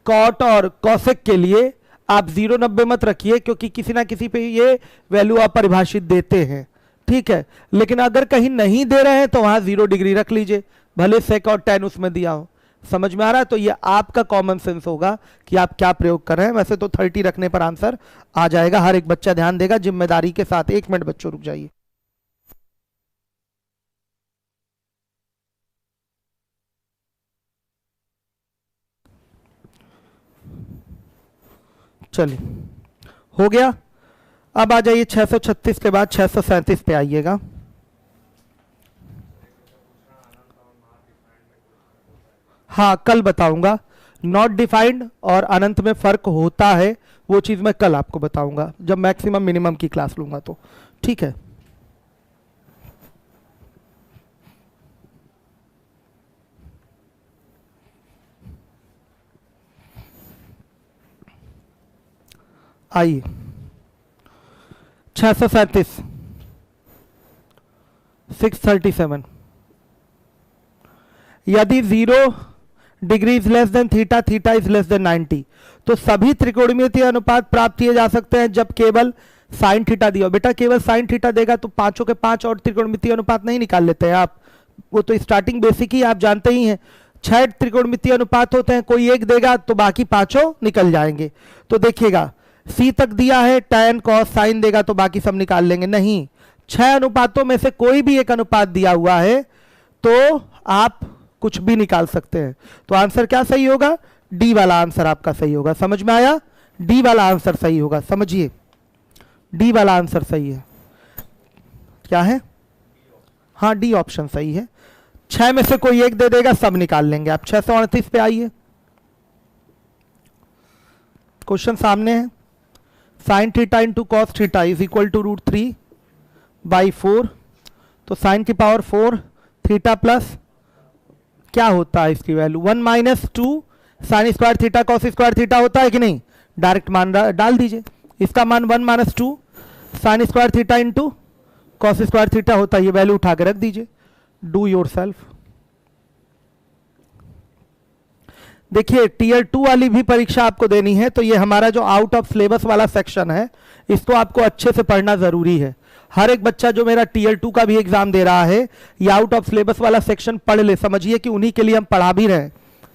कॉट और कॉसेक के लिए आप 0 90 मत रखिए, क्योंकि किसी ना किसी पे ये वैल्यू आप परिभाषित देते हैं, ठीक है। लेकिन अगर कहीं नहीं दे रहे हैं तो वहां 0 डिग्री रख लीजिए, भले सेक और टैन उसमें दिया हो। समझ में आ रहा है? तो ये आपका कॉमन सेंस होगा कि आप क्या प्रयोग कर रहे हैं। वैसे तो 30 रखने पर आंसर आ जाएगा, हर एक बच्चा ध्यान देगा जिम्मेदारी के साथ। 1 मिनट बच्चों रुक जाइए। चलिए हो गया। अब आ जाइए 636 के बाद 637 पे आइएगा। हाँ कल बताऊंगा, नॉट डिफाइंड और अनंत में फर्क होता है, वो चीज मैं कल आपको बताऊंगा जब मैक्सिमम मिनिमम की क्लास लूंगा तो, ठीक है। आइए 637 637, यदि 0 degree is less than theta, theta is less then 90, तो सभी त्रिकोणमितीय अनुपात प्राप्त किए जा सकते हैं जब केवल साइन थीटा दिया हो। बेटा केवल साइन थीटा देगा तो पांचों के 5 और त्रिकोणमितीय अनुपात नहीं निकाल लेते हैं आप, वो तो स्टार्टिंग बेसिक ही आप जानते ही हैं। 6 त्रिकोणमितीय अनुपात होते हैं, कोई एक देगा तो बाकी पांचों निकल जाएंगे। तो देखिएगा सी तक दिया है, टैन कॉस साइन देगा तो बाकी सब निकाल लेंगे। नहीं, 6 अनुपातों में से कोई भी एक अनुपात दिया हुआ है तो आप कुछ भी निकाल सकते हैं। तो आंसर क्या सही होगा? डी वाला आंसर आपका सही होगा। समझ में आया? डी वाला आंसर सही होगा, समझिए, डी वाला आंसर सही है। क्या है? हाँ डी ऑप्शन सही है। 6 में से कोई एक दे देगा, सब निकाल लेंगे आप। 638 पे आइए, क्वेश्चन सामने है। Sine theta into cos theta is equal to √3/4, तो साइन की पावर 4 थीटा प्लस क्या होता है इसकी value 1 - 2 sine square theta cos square theta होता है कि नहीं? डायरेक्ट मान डाल दीजिए, इसका मान 1 - 2 sine square theta into cos square theta होता है, ये वैल्यू उठा के रख दीजिए। Do your self. देखिए टीयर 2 वाली भी परीक्षा आपको देनी है, तो ये हमारा जो आउट ऑफ सिलेबस वाला सेक्शन है इसको आपको अच्छे से पढ़ना जरूरी है। हर एक बच्चा जो मेरा टीयर 2 का भी एग्जाम दे रहा है ये आउट ऑफ सिलेबस वाला सेक्शन पढ़ ले, समझिए कि उन्हीं के लिए हम पढ़ा भी रहे हैं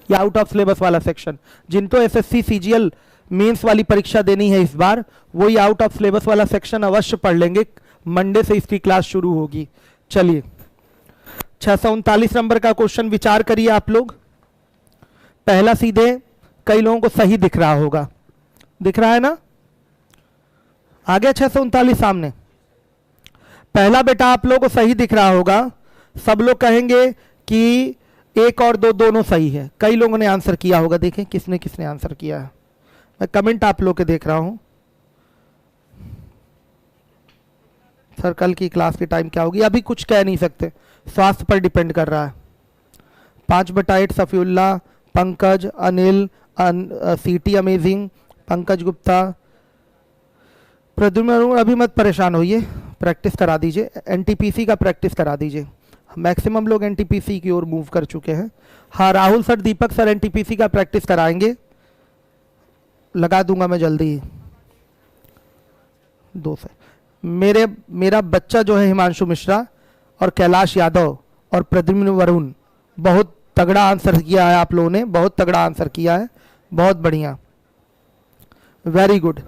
ये आउट ऑफ सिलेबस वाला सेक्शन। जिनको एसएससी सीजीएल मेंस वाली परीक्षा देनी है इस बार, वो ये आउट ऑफ सिलेबस वाला सेक्शन अवश्य पढ़ लेंगे। मंडे से इसकी क्लास शुरू होगी। चलिए 639 नंबर का क्वेश्चन विचार करिए आप लोग। पहला सीधे कई लोगों को सही दिख रहा होगा, दिख रहा है ना? आ गया 639 सामने। पहला बेटा आप लोगों को सही दिख रहा होगा, सब लोग कहेंगे कि 1 और 2 दोनों सही है। कई लोगों ने आंसर किया होगा, देखें किसने किसने आंसर किया है। मैं कमेंट आप लोग के देख रहा हूं। सर कल की क्लास की टाइम क्या होगी? अभी कुछ कह नहीं सकते, स्वास्थ्य पर डिपेंड कर रहा है। 5/8 सफीउल्ला, पंकज, अनिल, सीटी अमेजिंग, पंकज गुप्ता, प्रद्युम्न। अभी मत परेशान होइए, प्रैक्टिस करा दीजिए, एनटीपीसी का प्रैक्टिस करा दीजिए। मैक्सिमम लोग एनटीपीसी की ओर मूव कर चुके हैं। हाँ राहुल सर, दीपक सर एनटीपीसी का प्रैक्टिस कराएंगे, लगा दूंगा मैं जल्दी ही 2 से। मेरा बच्चा जो है हिमांशु मिश्रा और कैलाश यादव और प्रद्युम्न वरुण, बहुत तगड़ा आंसर किया है आप लोगों ने, बहुत तगड़ा आंसर किया है, बहुत बढ़िया, वेरी गुड।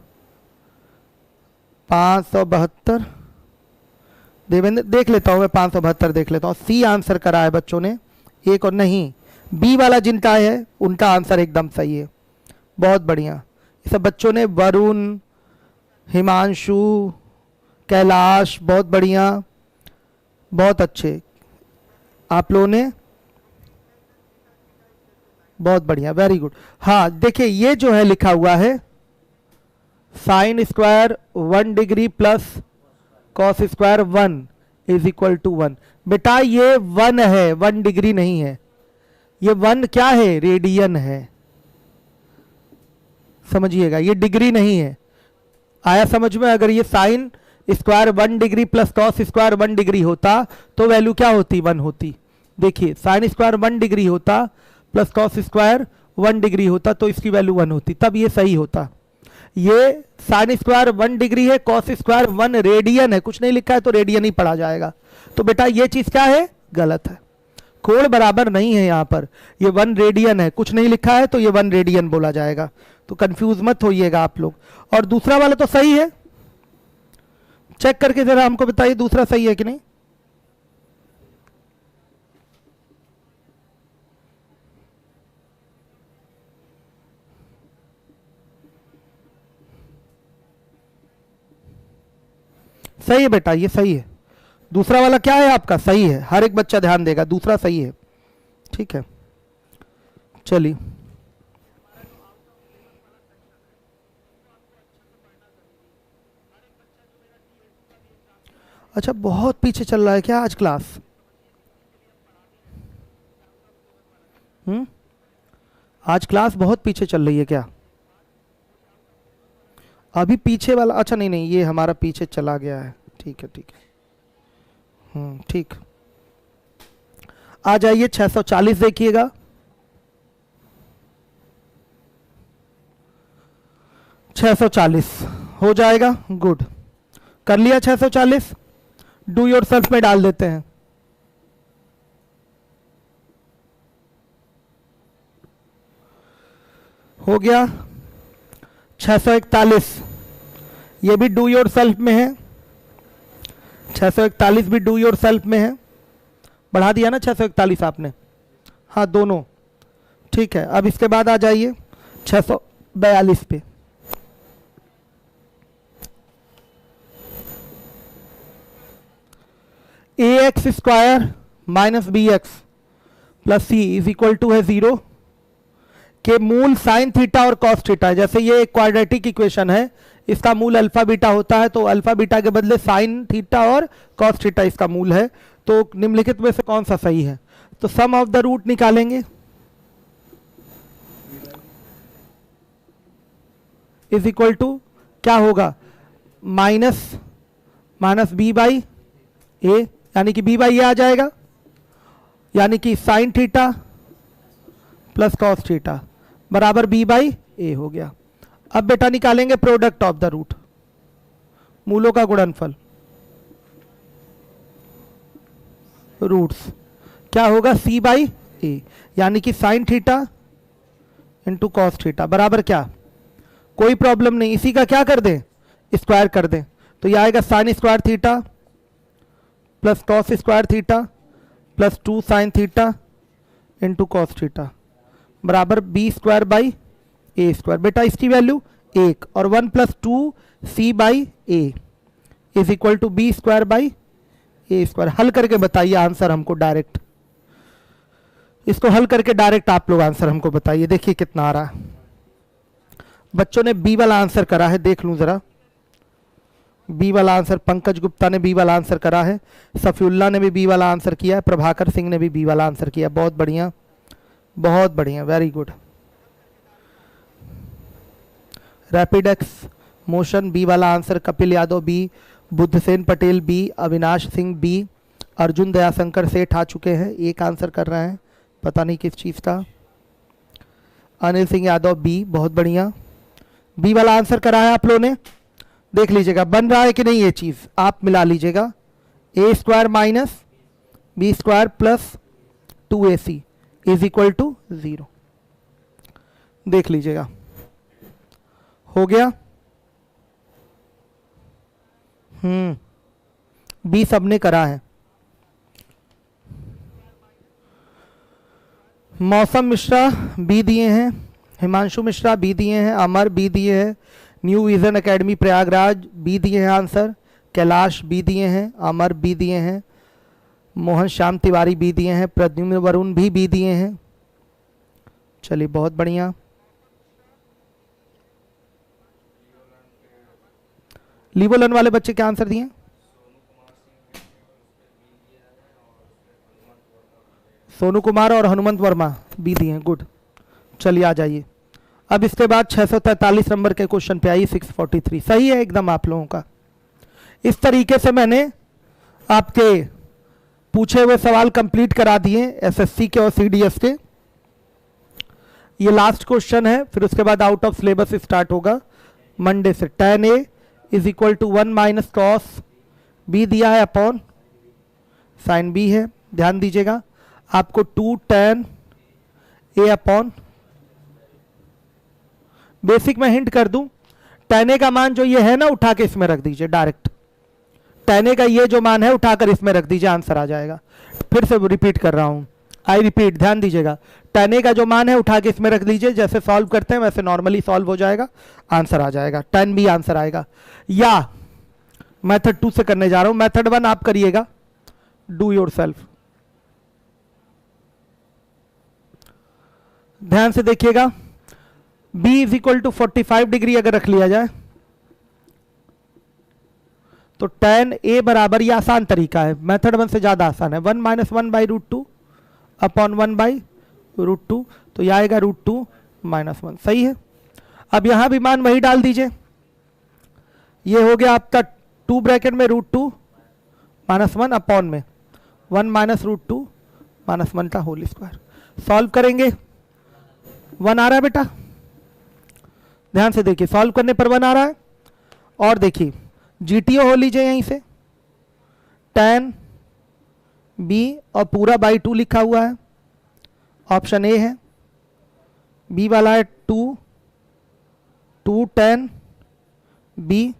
572 देवेंद्र देख लेता हूं मैं, 572 देख लेता हूं। सी आंसर करा है बच्चों ने, एक और नहीं, बी वाला जिनका है उनका आंसर एकदम सही है, बहुत बढ़िया। ये सब बच्चों ने, वरुण, हिमांशु, कैलाश, बहुत बढ़िया, बहुत अच्छे आप लोगों ने, बहुत बढ़िया, वेरी गुड। हाँ देखिए ये जो है लिखा हुआ है sine square 1 degree plus cos square 1 is equal to 1। बेटा ये 1 है, 1 डिग्री नहीं है। ये 1 क्या है? रेडियन है, समझिएगा, ये डिग्री नहीं है। आया समझ में? अगर ये sign square 1 degree plus cos square 1 degree होता तो वैल्यू क्या होती? 1 होती। देखिए साइन स्क्वायर 1 डिग्री होता प्लस कॉस स्क्वायर 1 डिग्री होता तो इसकी वैल्यू 1 होती, तब ये सही होता। ये साइन स्क्वायर 1 डिग्री है, कॉस स्क्वायर 1 रेडियन है, कुछ नहीं लिखा है तो रेडियन ही पढ़ा जाएगा। तो बेटा ये चीज क्या है? गलत है, कोण बराबर नहीं है यहाँ पर। ये 1 रेडियन है, कुछ नहीं लिखा है तो ये 1 रेडियन बोला जाएगा। तो कंफ्यूज मत होइएगा आप लोग। और दूसरा वाला तो सही है, चेक करके जरा हमको बताइए दूसरा सही है कि नहीं। सही है बेटा, ये सही है। दूसरा वाला क्या है आपका? सही है, हर एक बच्चा ध्यान देगा, दूसरा सही है। ठीक है, चलिए। अच्छा, बहुत पीछे चल रहा है क्या आज क्लास? आज क्लास बहुत पीछे चल रही है क्या? अभी पीछे वाला, अच्छा नहीं नहीं, ये हमारा पीछे चला गया है। ठीक है ठीक है, ठीक। आ जाइए 640 देखिएगा। 640 हो जाएगा, गुड। कर लिया 640, डू योर सेल्फ में डाल देते हैं। हो गया 641, ये भी डू योर सेल्फ में है। 641 भी डू योर सेल्फ में है। बढ़ा दिया ना 641 आपने? हाँ दोनों, ठीक है। अब इसके बाद आ जाइए 642 पे। A x square minus b x plus c is equal to है 0 के मूल साइन थीटा और कॉस थीटा। जैसे ये एक क्वाड्रेटिक इक्वेशन है, इसका मूल अल्फा बीटा होता है, तो अल्फा बीटा के बदले साइन थीटा और कॉस थीटा इसका मूल है। तो निम्नलिखित में से कौन सा सही है? तो सम ऑफ द रूट निकालेंगे, इज इक्वल टू क्या होगा? माइनस बी बाई ए, यानी कि बी बाई ए आ जाएगा, यानी कि sign theta plus cos theta बराबर बी बाई ए हो गया। अब बेटा निकालेंगे प्रोडक्ट ऑफ द रूट, मूलों का गुणनफल। रूट्स क्या होगा? सी बाई ए, यानी कि sign theta into cos theta बराबर क्या? कोई प्रॉब्लम नहीं, इसी का क्या कर दें? स्क्वायर कर दें। तो यह आएगा sine square theta plus cos square theta plus 2 sine theta into cos theta बराबर b square by a square. बेटा इसकी वैल्यू 1 और 1 plus 2 c by a is equal to b square by a square. हल करके बताइए answer हमको direct, इसको हल करके डायरेक्ट आप लोग आंसर हमको बताइए। देखिए कितना आ रहा है। बच्चों ने बी वाला आंसर करा है, देख लूं जरा। बी वाला आंसर पंकज गुप्ता ने बी वाला आंसर करा है, सफीउल्ला ने भी बी वाला आंसर किया है, प्रभाकर सिंह ने भी बी वाला आंसर किया। बहुत बढ़िया, बहुत बढ़िया, very good. Rapid x motion b वाला answer, Kapil Yadav b, Buddhsen Patel b, Avinash Singh b, Arjun Dayashankar Seth आ चुके हैं, एक आंसर कर रहे हैं, पता नहीं किस चीज़ का। अनिल सिंह यादव बी, बहुत बढ़िया, बी वाला आंसर करा है आप लोगों ने। देख लीजिएगा बन रहा है कि नहीं, ये चीज़ आप मिला लीजिएगा। A square minus b square plus 2ac is equal to 0। देख लीजिएगा, हो गया। बी सबने करा है। मौसम मिश्रा बी दिए हैं, हिमांशु मिश्रा बी दिए हैं, अमर बी दिए हैं, new vision academy Prayagraj B दिए हैं आंसर, कैलाश बी दिए हैं, अमर बी दिए हैं, मोहन श्याम तिवारी बी दिए हैं, प्रद्युम्न वरुण भी बी दिए हैं। चलिए बहुत बढ़िया। लीवोलन वाले बच्चे क्या आंसर दिए? सोनू कुमार और हनुमंत वर्मा बी दिए हैं, गुड। चलिए आ जाइए। अब इसके बाद 643 नंबर के क्वेश्चन पे आइए। 643 सही है एकदम आप लोगों का। इस तरीके से मैंने आपके पूछे हुए सवाल कंप्लीट करा दिए एसएससी के और सीडीएस के। ये लास्ट क्वेश्चन है, फिर उसके बाद आउट ऑफ सिलेबस स्टार्ट होगा मंडे से। tan a is equal to 1 minus cos B दिया है अपॉन साइन बी है। ध्यान दीजिएगा आपको 2 tan a अपॉन, बेसिक में हिंट कर दूं, tan a का मान जो ये है ना उठा के इसमें रख दीजिए डायरेक्ट। tan a का ये जो मान है उठाकर इसमें रख दीजिए, आंसर आ जाएगा। फिर से रिपीट कर रहा हूं, आई रिपीट, ध्यान दीजिएगा। tan a का जो मान है उठा के इसमें रख दीजिए, जैसे सॉल्व करते हैं वैसे नॉर्मली सॉल्व हो जाएगा, आंसर आ जाएगा। tan b आंसर आएगा। या मेथड 2 से करने जा रहा हूं, मेथड 1 आप करिएगा, डू योरसेल्फ। ध्यान से देखिएगा, b is equal to 45 degree अगर रख लिया जाए तो tan a बराबर, ये आसान तरीका है, मेथड 1 से ज्यादा आसान है, 1 minus 1 by root 2 upon 1 by root 2, तो यह आएगा रूट 2 माइनस 1। सही है। अब यहां भी मान वही डाल दीजिए, ये हो गया आपका 2 ब्रैकेट में रूट 2 माइनस 1 अपॉन में 1 माइनस रूट 2 माइनस 1 का होल स्क्वायर। सॉल्व करेंगे 1 आ रहा है बेटा, ध्यान से देखिए, सॉल्व करने पर 1 आ रहा है। और देखिए जीटीओ हो लीजिए यहीं से, tan b और पूरा बाई 2 लिखा हुआ है, ऑप्शन ए है। b वाला है 2 tan b,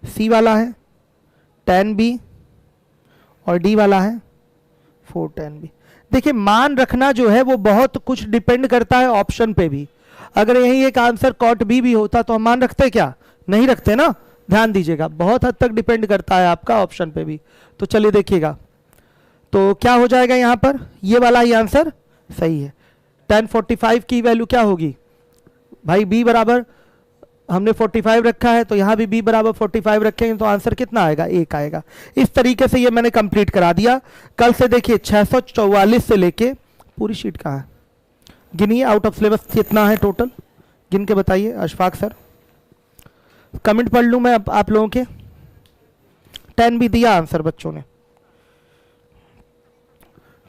c वाला है tan b और d वाला है 4 tan b। देखिए मान रखना जो है वो बहुत कुछ डिपेंड करता है ऑप्शन पे भी। अगर यही एक आंसर कॉट बी भी होता तो हम मान रखते क्या? नहीं रखते ना। ध्यान दीजिएगा बहुत हद तक डिपेंड करता है आपका ऑप्शन पे भी। तो चलिए देखिएगा, तो क्या हो जाएगा यहाँ पर, ये वाला ही आंसर सही है। tan 45 की वैल्यू क्या होगी भाई? b बराबर हमने 45 रखा है, तो यहाँ भी b बराबर 45 रखेंगे तो आंसर कितना आएगा? 1 आएगा। इस तरीके से ये मैंने कंप्लीट करा दिया। कल से देखिए 644 से लेके, पूरी शीट कहाँ है गिनिए, आउट ऑफ सिलेबस कितना है टोटल, गिन के बताइए अशफाक सर। कमेंट पढ़ लूं मैं आप लोगों के। 10 भी दिया आंसर बच्चों ने,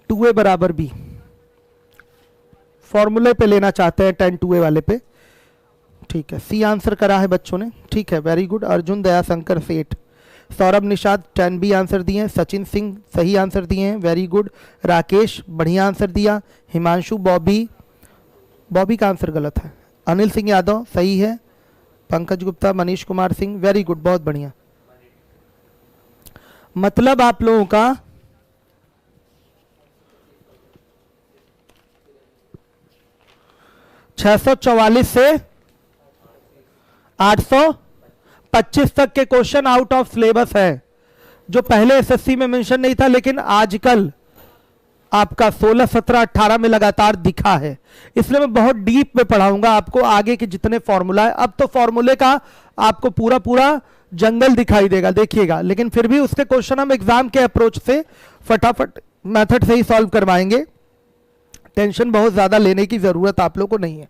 2a बराबर b, फॉर्मूले पे लेना चाहते हैं 10 2a वाले पे, ठीक है। सी आंसर करा है बच्चों ने, ठीक है, वेरी गुड। अर्जुन दया शंकर सेठ, सौरभ निषाद 10 बी आंसर दिए हैं, सचिन सिंह सही आंसर दिए हैं, वेरी गुड। राकेश बढ़िया आंसर दिया, हिमांशु, बॉबी का आंसर गलत है, अनिल सिंह यादव सही है, पंकज गुप्ता, मनीष कुमार सिंह, वेरी गुड, बहुत बढ़िया। मतलब आप लोगों का 644 से 825 तक के क्वेश्चन आउट ऑफ सिलेबस है, जो पहले एसएससी में मेंशन नहीं था लेकिन आजकल आपका 16, 17, 18 में लगातार दिखा है। इसलिए मैं बहुत डीप में पढ़ाऊंगा आपको आगे के जितने फॉर्मूला है। अब तो फॉर्मूले का आपको पूरा पूरा जंगल दिखाई देगा, देखिएगा, लेकिन फिर भी उसके क्वेश्चन हम एग्जाम के अप्रोच से फटाफट मेथड से ही सॉल्व करवाएंगे। टेंशन बहुत ज्यादा लेने की जरूरत आप लोग को नहीं है।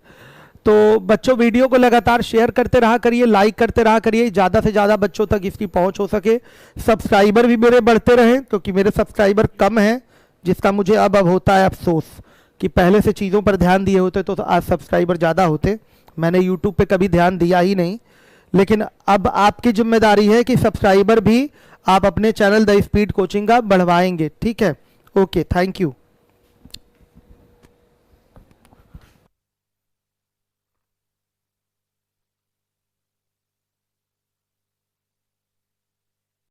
तो बच्चों वीडियो को लगातार शेयर करते रहा करिए, लाइक करते रहा करिए, ज़्यादा से ज़्यादा बच्चों तक इसकी पहुंच हो सके। सब्सक्राइबर भी मेरे बढ़ते रहें, क्योंकि मेरे सब्सक्राइबर कम हैं, जिसका मुझे अब होता है अफसोस कि पहले से चीज़ों पर ध्यान दिए होते तो आज सब्सक्राइबर ज़्यादा होते। मैंने यूट्यूब पे कभी ध्यान दिया ही नहीं, लेकिन अब आपकी जिम्मेदारी है कि सब्सक्राइबर भी आप अपने चैनल द स्पीड कोचिंग का बढ़वाएंगे, ठीक है। Okay, thank you.